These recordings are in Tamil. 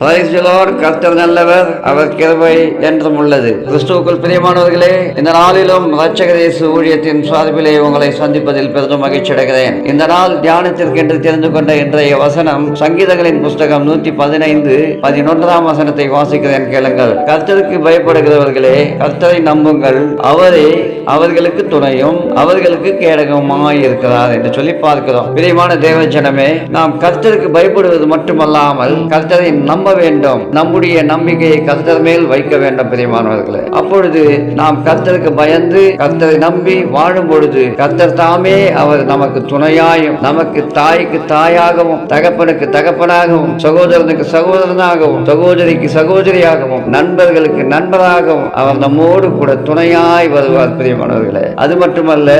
Praise the Lord. கர்த்தர் நல்லவர், அவர் கிருபை என்றும் உள்ளது. கிறிஸ்துவுக்குள் பிரியமானவர்களே, இந்த நாளிலும் இரட்சகர் இயேசு ஊழியத்தின் சார்பிலே உங்களை சந்திப்பதில் பெரிதும் மகிழ்ச்சி அடைகிறேன். இந்த நாள் தியானத்திற்கென்று தெரிந்து கொண்ட இன்றைய வசனம் சங்கீதங்களின் புஸ்தகம் 115:11 வசனத்தை வாசிக்கிறேன், கேளுங்கள். கர்த்தருக்கு பயப்படுகிறவர்களே, கர்த்தரை நம்புங்கள், அவரே அவர்களுக்கு துணையும் அவர்களுக்கு கேடகமாய் இருக்கிறார் என்று சொல்லி பார்க்கிறோம். பிரியமான தேவ ஜனமே, நாம் கர்த்தருக்கு பயப்படுவது மட்டுமல்லாமல் கர்த்தரை நம்ப வேண்டும். நம்முடைய நம்பிக்கையை கர்த்தர் மேல் வைக்க வேண்டும். பிரியமானவர்களே, அப்பொழுது நாம் கர்த்தருக்கு பயந்து கர்த்தரை நம்பி வாழும் பொழுது கர்த்தர் தாமே அவர் நமக்கு துணையாயும், நமக்கு தாய்க்கு தாயாகவும், தகப்பனுக்கு தகப்பனாகவும், சகோதரனுக்கு சகோதரனாகவும், சகோதரிக்கு சகோதரியாகவும், நண்பர்களுக்கு நண்பராகவும் அவர் நம்மோடு கூட துணையாய் வருவார். பிரியமானவர்களே, அது மட்டுமல்ல,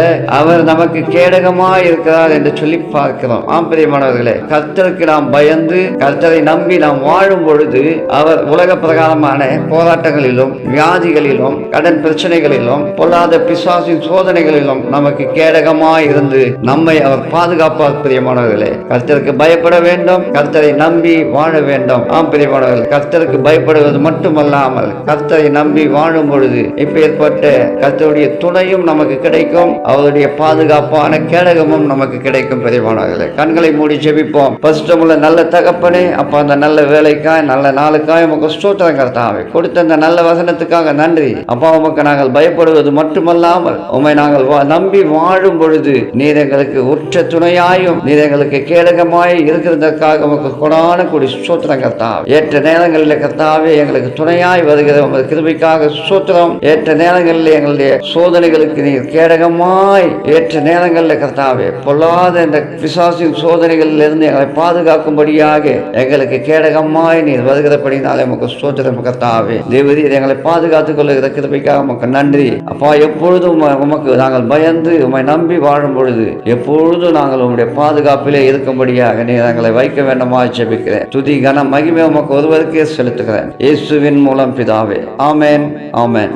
அவர் நமக்கு கேடகமாய் இருக்கிறார் என்று சொல்லி பார்க்கிறோம். ஆம் பிரியமானவர்களே, கர்த்தருக்கு நாம் பயந்து கர்த்தரை நம்பி நாம் வாழும் பொழுது அவர் உலக பிரகாரமான போராட்டங்களிலும், வியாதிகளிலும், கடன் பிரச்சனைகளிலும், பொல்லாத பிசாசின் சோதனைகளிலும் நமக்கு கேடகமாய் இருந்து நம்மை அவர் பாதுகாப்பார். பிரியமானவர்களே, கர்த்தருக்கு பயப்பட வேண்டும், கர்த்தரை நம்பி வாழ வேண்டும். ஆம் பிரியமானவர்களே, கர்த்தருக்கு பயப்படுவது மட்டுமல்லாமல் கர்த்தரை நம்பி வாழும் பொழுது இப்ப ஏற்பட்ட கர்த்தருடைய துணையும் நமக்கு கிடைக்கும், அவருடைய பாதுகாப்பான கேடகமும் நமக்கு கிடைக்கும். பிரியமானவர்களே, கண்களை மூடி ஜெபிப்போம். பரிசுத்தமுள்ள நல்ல தகப்பனே, அப்ப அந்த நல்ல வேலைக்காய், நல்ல நாளுக்காய் உமக்கு ஸ்தோத்திரம் கர்த்தாவே. கொடுத்த அந்த நல்ல வசனத்துக்காக நன்றி அப்பா. உமக்கு நாங்கள் பயப்படுவது மட்டுமல்லாமல் உம்மை நாங்கள் நம்பி வாழும் பொழுது நீர் எங்களுக்கு உற்ற துணையாயும் நீர் எங்களுக்கு கேடகமாய் இருக்கிறதற்காக உமக்கு கொடான கூடி ஸ்தோத்திரம் கர்த்தாவே. ஏற்ற நேரங்களில் கர்த்தாவே எங்களுக்கு துணையாய் வருகிற உமது கிருபைக்காக ஸ்தோத்திரம். ஏற்ற நேரங்களில் எங்களுடைய சோதனைகளுக்கு நீர் கேடகமாய் ஏற்ற நேரங்களில் கர்த்தாவே பொல்லாத இந்த பிசாசின் சோதனைகளில் இருந்து எங்களை பாதுகாக்கும்படியாக எங்களுக்கு கேடகமாய் நீர் வருகிறபடினாலே உமக்கு ஸ்தோத்திரம் கர்த்தாவே. தேவரீர் எங்களை பாதுகாத்துக் கொள்ளுகிற கிருபைக்காக உமக்கு நன்றி அப்பா. எப்பொழுதும் உமக்கு நாங்கள் பயந்து உம்மை நம்பி வாழும் பொழுது எப்பொழுதும் நாங்கள் உம்முடைய பாதுகாப்பிலே இருக்கும்படியாக நீர் எங்களை வைக்க வேண்டுமா ஜெபிக்கிறேன். துதி கன மகிமை உமக்கு ஒருவருக்கே செலுத்துகிறேன், இயேசுவின் மூலம் பிதாவே. ஆமென், ஆமென்.